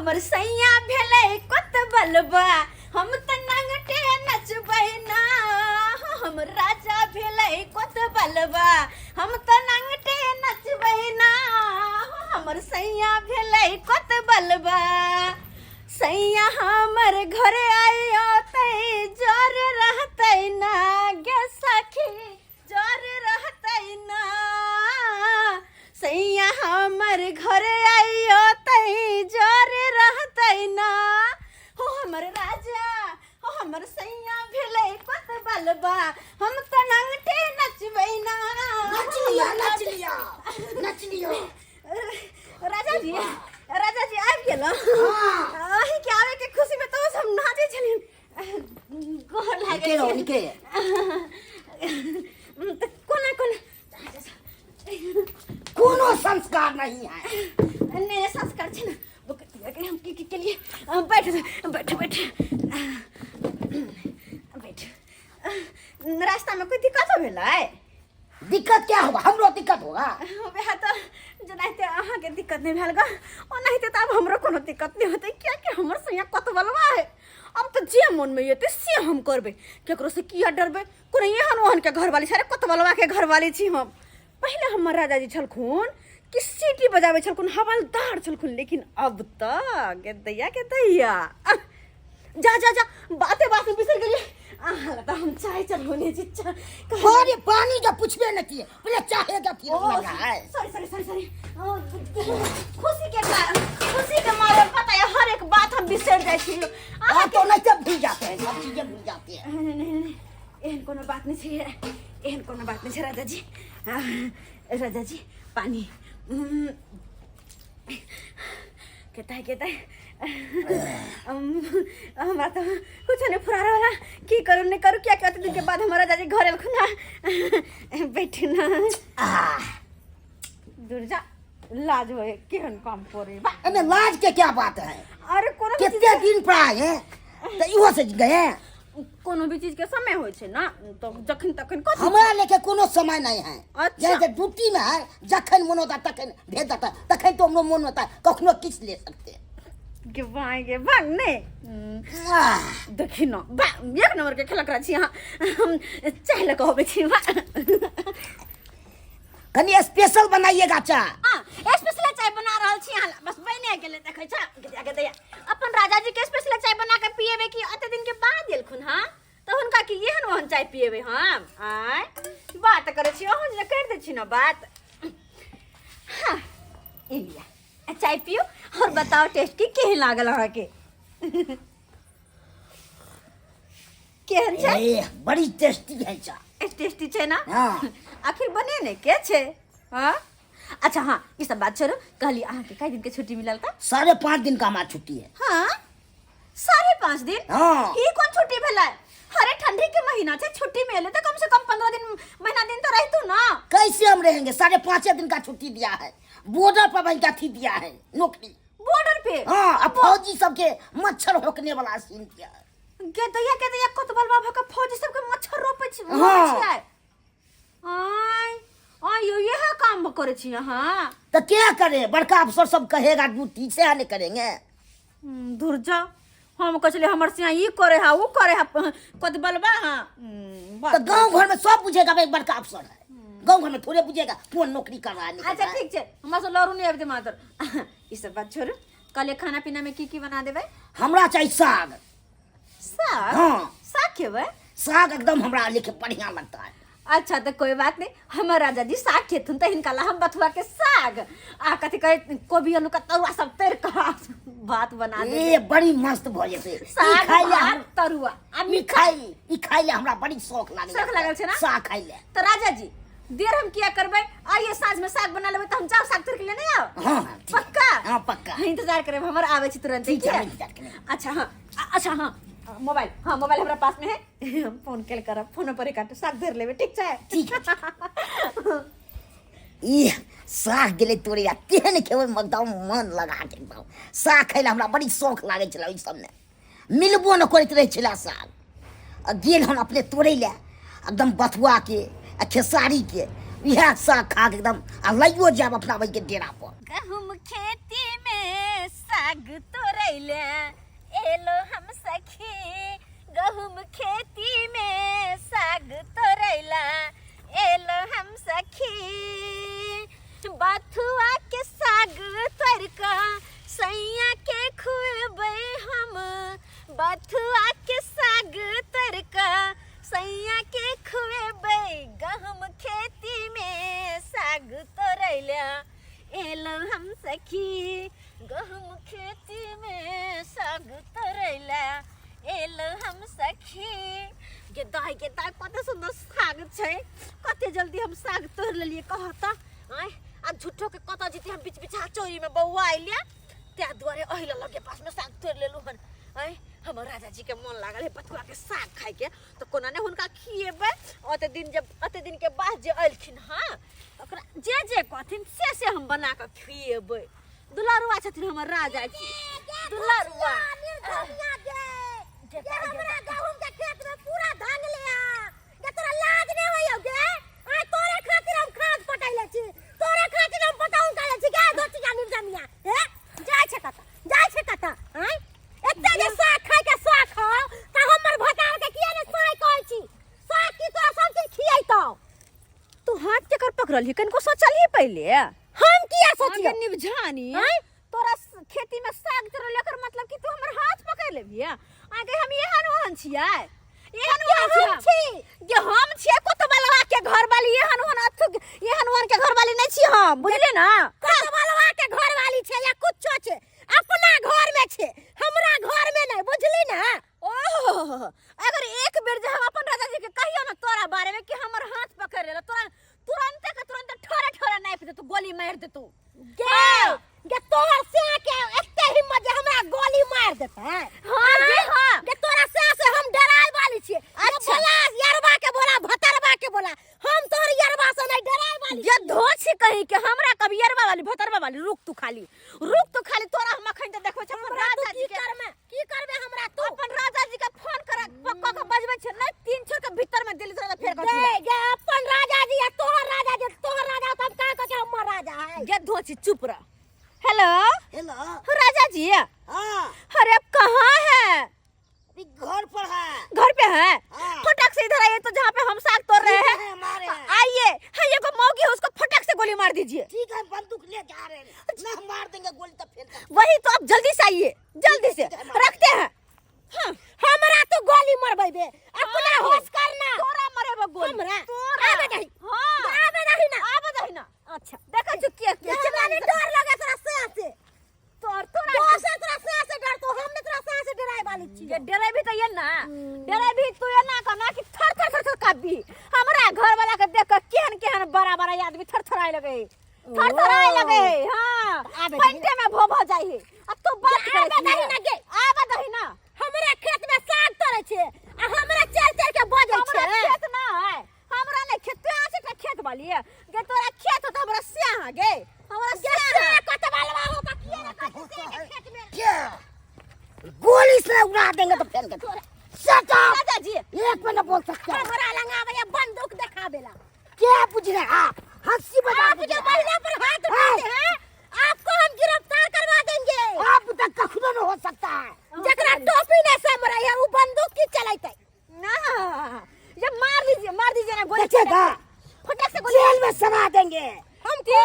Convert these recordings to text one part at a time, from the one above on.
हमर सैया भेलै कत बलबा हम त नंगटे नचबै ना हमर राजा भेलै कत बलबा हम त नंगटे नचबै ना हमर सैया भेलै कत बलबा सैया हमर घरे आइयो तै जर रहतै ना गे सखी जर रहतै ना सैया हमर घरे आइयो तै जर रहतै ना हो हमर राजा हो हमर सैया भेलै कत बलबा हम त नंगटे नचबै ना नच लिया राजा जी आबि गेलौ अही के आवे के खुशी में तो हम नाचे छलिन गोर लागे निके कोना कोनो संस्कार नहीं है ने संस्कार छै ना हम के लिए बैठ रास्ता में कोई दिक्कत हो भेलै दिक्कत क्या होगा हमरो दिक्कत होगा वह तो जनाते अहाँ के दिक्कत नहीं भेल ग ओनाहिते त अब हमरो कोनो दिक्कत नहीं होतै क्या कि हमर सैया कत बलवा है अब तो जे मन में येते से हम करबे केकरो से किया डरबे कोनो एहन ओहन के घरवाली छे कत बलवा के घरवाली छी हम पहले हमर राजा जी छलखुन कि सीटी बजाबै छलखुन हवलदार छलखुन लेकिन अब त के दैया जा बाते बिसर गेलिए तो हम चाय चढ़ोने जी अरे पानी जब पूछबे न किए पहले चाहे जब किए सॉरी खुशी के मारे पता है हर एक बात हम बिसर जाय छी तो नहीं सब भूल जाते हैं सब चीजें भूल जाती है नहीं एहन कोनो बात नहीं छै राजा जी पानी कहता है हमरा तो कुछ नहीं फुरारा वाला की करूँ नहीं करूँ क्या कहते दिन के बाद हमारा जाजी घर एलखुन ना बैठे ना दूर जा लाज होए केहन काम करे बा अबे लाज के क्या बात है अरे कोनो कितने दिन पर आए हैं तो इहो से गए कोनो भी चीज के समय होय छै ना तो जखन तखन कथि हमरा लेके कोनो समय नहीं है अच्छा। जैसे ड्यूटी में है जखन मन होता तखन भेज देता तखन तो हमरो मन होता कखनो किस ले सकते के भाग ने देखि न बा एक नंबर के खेला करा छी हम चाय लगा होबे छी कनी स्पेशल बनाइएगा चाय हां स्पेशल चाय बना रहल छी हां बस बने गेले देखै छ आगे दैया अपन राजा जी के स्पेशल चाय बना के पिएबे की अते दिन के बाद एलखुन हां तो हुनका की एहन ओहन चाय पिएबे हम आय बात करे छी ओहन जे कर दे छी न बात हां इलिया चाय पियो और बताओ टेस्ट की केहन लागल अहाँ के केहन छै बड़ी टेस्टी है चाय टेस्टी छै ना हां आखिर बने ने के छै हां अच्छा हां ई सब बात छोड़ो कहली अहाँ के कई दिन के छुट्टी मिलल त 5.5 दिन का हमारा छुट्टी है हां 5.5 दिन हां ई कौन छुट्टी भेलै अरे ठंडी के महीना छै छुट्टी में ले तो कम से कम 15 दिन महीना दिन तो रहतू ना कैसे हम रहेंगे 5.5 दिन का छुट्टी दिया है बॉर्डर पर भाई क्या दिया है नौकरी बॉर्डर पे हाँ अब फौजी सबके मच्छर होकने वाला सीन किया है के दैया कतबल बाबा के फौजी सबके मच्छर रोपे छी हाँ। आय यह काम करे छी हां तो क्या करें बड़का अफसर सब कहेगा ड्यूटी से आने करेंगे दूर जा हम कहले हमर से ई करे है वो करे है कतबलबा हां तो गांव घर में सब पूछेगा भाई बड़का अफसर है गांव घर में थोड़े पूछेगा कौन नौकरी कर रहा है अच्छा ठीक छै हमरा से लरू नहीं आबते मातर ई सब बात छोड़ कल खाना पीना में की बना देबे हमरा चाहिए साग हाँ साग खेबे साग एकदम हमरा लेके बढ़िया लगता है अच्छा तो कोई बात नहीं हमर राजा जी साग खेथुन त हिनका ला हम बथुआ के साग आ कथि कहे कोबी आलू का तरुआ सब तर का बात बना दे ए बड़ी मस्त भ जेते साग खाइ ले भात तरुआ आ ई खाइ ले हमरा बड़ी शौक लागल छै ना साग खाइ ले तो राजा जी देर हम किया करबे आइए साँझ में साग बना लेबे तो हम जाओ साग तोड़ के लेने आओ हां पक्का हां पक्का इंतजार करे हमर आवे छी तुरंत ठीक है अच्छा हां मोबाइल हमरा पास में है हम फोन केल करब फोन पर काट साग धर लेबे ठीक छै ठीक है ई साग गेले तोरे या तेहन खेबै एकदम मन लगा के एकदम साग खाइले हमरा बड़ी शौक लागे छला ई सब में मिलबो न करैत रहे छला साग आ गेल हम अपने तोड़े ले एकदम बथुआ के आ खेसारी के यह साग खा के एकदम आ लइयो जाब अपना भाई के डेरा पर गहूम खेती में साग तोड़ तोरैले एलो हम सखी गहुम खेती में साग तोरैला एलो हम सखी बथुआ के साग तोर का सैया के खुएबै हम बथुआ के साग तोर का सैया के खुएबै गहुम खेती में साग तोरैला एलो हम सखी गहुम खेती में साग तोरैला एलो हम सखी के दाई कते सुंदर साग छै कते जल्दी हम साग तोड़ लेलिए कहता आय आ झूठो के कत जीते हम बीच बीच चोरी में बौआ आइलिया त्या दुआरे अहिला लगे पास में साग तोड़ लेलु हन आय हमर राजा जी के मन लागल है बथुआ के साग खाए के तो कोना ने हुनका खिएबै ओते दिन के बाद जे अइलखिन हां ओकरा जे कहथिन से हम बना के खिएबै दुलारुआ छथिन हमर राजा जी दुलारुआ हमरा गहूम के खेत में पूरा धान ले आ जे तोरा लाज नै होइयो गे आ तोरे खातिर हम खाद पटाइले छी तोरे खातिर हम पटाउन काले छी गे दोती जानी जमिया हे जाय छै कता हैं एते जे साग खाय के साग खाओ त हमर भतार के किया ने साग कहै छी साग की तोरा सब चीज खियैतो तू हाथ के कर पकड़ली कनको सोचलिए पहले हम किया सोचियो निभझानी तोरा खेती में साग तोड़ लेकर मतलब कि तू हमर हाथ पकड़ लेबिया आगे हम एहन ओहन छियै एहन ओहन छी जे हम छियै कोतबलवा के घर वाली एहन ओहन के घर वाली नहीं छी हम बुझले ना कोतबलवा के घर वाली छै या कुछो छै अपना घर में छै हमरा घर में नहीं बुझली ना ओह अगर एक बेर जे हम अपन राजा जी के कहियो ना तोरा बारे में कि हमर हाथ पकड़ ले तोरा तुरंत ठोरे नाप दे तू गोली मार दे तू गे तोरा से के एते हिम्मत जे हमरा गोली मार देता है हां गे तोरा से हम डराय वाली छी अच्छा बोला यरबा के बोला भतरबा के बोला हम तोर यरबा से नहीं डराय वाली ये धोछ कहि के हमरा कब यरबा वाली भतरबा वाली रुक तू खाली तोरा हम अखन त देखबै छ हमर राजा जी की करबे हमरा तू अपन राजा जी के फोन कर पक्का के बजबै छ नहीं 3 छोर के भीतर में दिल्ली से फेर कर गे अपन राजा जी या तोहर राजा तो हम का के हमर राजा है गे धोछ चुप रह हेलो राजा जी हाँ अरे अब कहाँ है अभी घर पर है घर पे है हाँ। फटक से इधर आइए तो जहाँ पे हम साग तोड़ रहे हैं हमारे हैं। आइए हाँ ये को मौगी है उसको फटक से गोली मार दीजिए ठीक है बंदूक ले जा रहे हैं ना मार देंगे गोली तो फिर वही तो आप जल्दी से आइए जल्दी से रखते हैं हाँ। हमरा तो गोली मरबै बे अपना होश करना तोरा मरेबो गोली हमरा आबे नहीं ना अच्छा देखा जो किया हमरा नहीं डर लगे तोरा से तोरा तोरा से डर तो हम ने तोरा से डराय वाली छी ये डरे भी तो ये ना डरे भी तू ये ना कहना कि थर काबी हमरा घर वाला के देख के केहन बड़ा आदमी थरथराए लगे हां घंटे में भो जाई है अब तो बात करे आबे दही ना हमरा खेत में साग तोड़े छे आ हमरा चल के बजै छे खेत ना है हमरा नहीं खेत पे से खेत वाली है गे तोरा खेत तो हमरा स्याह गे हमरा स्याह कतवालवा हो का किया ना खेत में क्या गोली से उड़ा देंगे तो फिर शट अप राजा जी एक मिनट बोल सकते हैं हमरा लंगावे ये बंदूक दिखावेला क्या पूछ रहे हैं आप हंसी बजा आप जो महिला पर हाथ उठाते हैं आपको हम गिरफ्तार करवा देंगे आप तक कखनो न हो सकता है जकरा टोपी ने समरा है वो बंदूक की चलाते ना ये मार दीजिए ना गोली बचेगा फटक से गोली जेल में समा देंगे हमको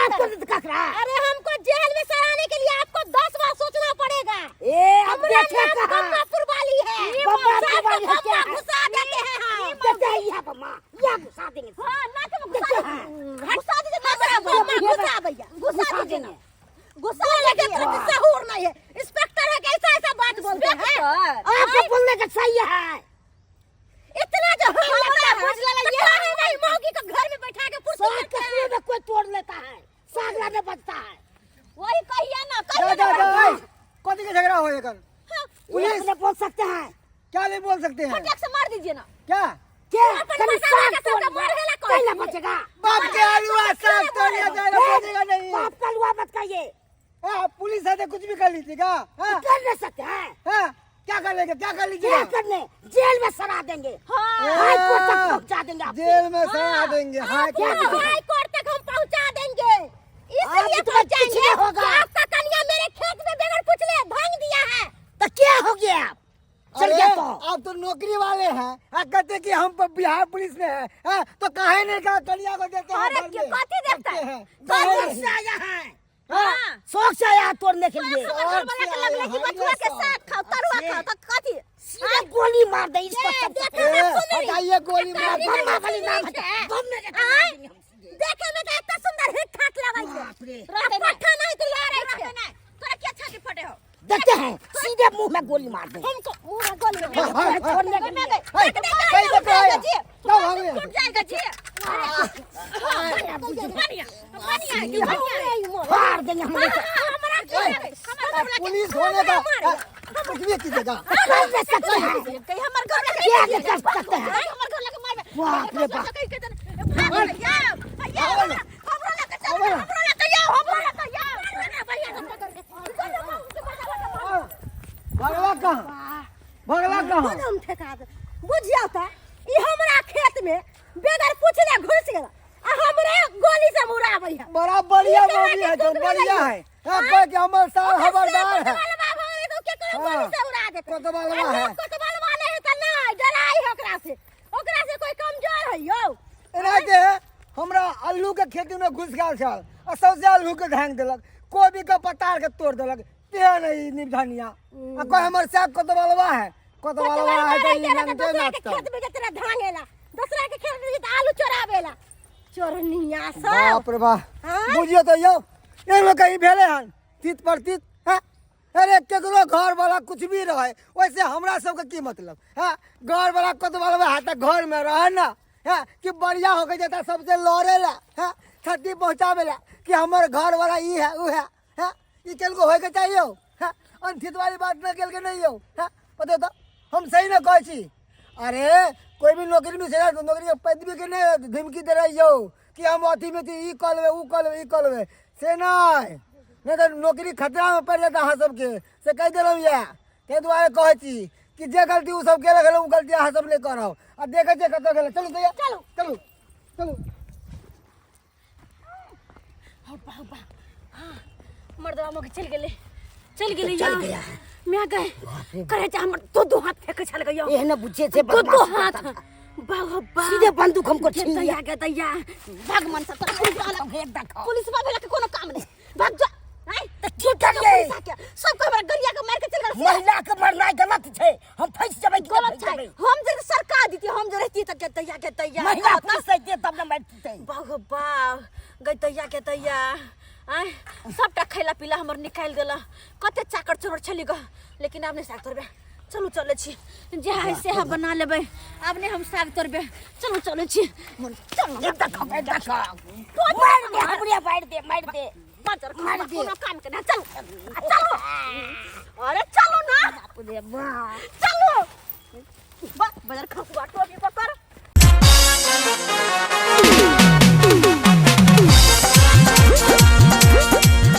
आपको तो ककरा अरे हमको जेल में सराने के लिए आपको 10 बार सोचना पड़ेगा ए अब देखे कहां बम्मापुर वाली है बम्मापुर वाली है क्या घुसा देते हैं हम देते हैं यहाँ बम्मा यहाँ घुसा देंगे हां ना तो देते हैं घुसा दीजिए ना घुसा भैया घुसा दीजिए गुस्सा लगे तो सहूर नहीं है इंस्पेक्टर है कैसा बात बोलते हैं आपको बोलने का सही है इतना जो हमारा बुझला ये है नहीं मौगी को घर में बैठा के पुष्टि करते हैं में कोई तोड़ लेता है साग लाने बचता है वही कहिए ना जा कौन के झगड़ा हो कर पुलिस ने बोल सकते हैं क्या नहीं बोल सकते हैं फटक से मार दीजिए ना क्या क्या अपन कभी बता साग के तोड़ सबका मरहेला कोई पहले बचेगा बाप के आलूआ साग तोड़िया जाएगा बचेगा नहीं बाप का लुआ मत कहिए पुलिस आते कुछ भी कर लीजिएगा हाँ कर नहीं सकते हैं हाँ क्या कर लेंगे क्या कर क्या लीजिएगा करने जेल में सड़ा देंगे हाँ हाई कोर्ट तक पहुंचा देंगे आपको जेल में सड़ा देंगे हाँ क्या हाई कोर्ट तक हम पहुंचा देंगे इसलिए तुम्हें कुछ पहुंचाएंगे नहीं होगा। आपका कन्या मेरे खेत में बगैर पूछले भांग दिया क्या हो गया चल अरे गया तो आप तो नौकरी वाले हैं कहते कि हम बिहार पुलिस में हैं तो काहे नहीं कहा कन्या को देते हैं अरे घर क्यों में? कथी देखता है? हैं। शौक से आया है शौक से आया तोड़ने के लिए घर वाला के लगले कि बचुआ के साथ खाओ तरुआ खाओ तो कथी सीधे गोली मार दे इस पर सब ए, हटाइए गोली मार दो। बम्मा वाली नाम है बम ने देखे में तो इतना सुंदर हिट ठाक लगा बाप रे है पट्टा नहीं तो यार है तोरा क्या छाती फटे हो देखते हैं सीधे मुंह में गोली मार दे हमको मुंह में गोली हाँ, हाँ, हाँ। छोड़ने के लिए हाय, कहीं तो क्या है? क्या भाग रहे हैं? टूट जाएगा जी मार देंगे हम लोग पुलिस होने का कुछ भी कीजिएगा कर दे सकते हैं कहीं हमर घर लगे क्या कर सकते हैं हमर घर लगे मारबे बाप रे बाप हमरो लगे चल हमरो लगे जाओ भगवा कहाँ भगवा कहाँ हम ठेका दे बुझियो त ई हमरा खेत में बेगर पूछले घुस गेल आ हमरे गोली से मुराबै है बड़ा बढ़िया मूवी है तो बढ़िया है कोई कि हमारे साथ खबरदार है गोली से उड़ा देते कोतवालवा है कोतवालवा नहीं त नहीं डराई ओकरा से कोई कमजोर है यो एनाहिते हमरा आलू के खेती में घुस गया छल और सबसे आलू के धांग देलक कोबी के पतार के तोड़ देलक ते नहीं निभधनिया आ कोई हमर साथ कोतवालवा है तो ये नंगे नाचता खेत में जतरा धांगेला दूसरा के खेत में आलू चोरावेला चोरनिया सब बाप रे बाप हाँ? बुझियो तो यो एमे कहीं भेले हन तीत पर तीत हैं? अरे केकरो घर वाला कुछ भी रहे वैसे हमरा सबके की मतलब है घर वाला कोतवालवा है तो घर में रहे ना है कि बढ़िया हो गई जाता सबसे लड़े ला है क्षति पहुंचावे ला कि हमर घर वाला ई है ऊ है ई केल को होय के चाहिए है अनथित वाली बात न केल के नहीं हो है बता तो हम सही ना कहै छी अरे कोई भी नौकरी में से नौकरी के पदवी के नहीं धमकी दे रही हो कि हम अथी में ई कर लेबे ऊ कर लेबे ई कर लेबे से नहीं तो नौकरी खतरा में पड़ जाता अहाँ सबके से कह दिलौं ये ताहि दुआरे कहै छी कि जे गलती ऊ सब केलक ऊ गलती अहाँ सब नहीं करब आ देखे जे कतऽ गेलै चलू तैयार चलू चलू चलू मर्दवा मग चल गेले चल गया मैं गए करे जा हमर दो हाथ फेंके चल गयो ये न बुझे से दो हाथ बाबा सीधे बंदूक हमको छीन लिया दैया भाग मन से पुलिस वाला पुलिस वाला के कोनो काम नहीं भाग जा नहीं तो की करिए सब को हमरा गरिया के मार के चल गए महिला के मरना गलत है हम फंस जबै कि गलत है हम जे सरकार देती हम जे रहती त के दैया महिला पुलिस है तब न मरते बाबा गई दैया आय सबटा खैला पीला हमर निकाल देला कते चाकर चोर छली ग लेकिन आपने साग तोरबे चलू चले छी जे है से हा बना लेबे आपने हम साग तोरबे चले छी चल मार दे हमरे मार दे बाजार कोनो काम के ना चल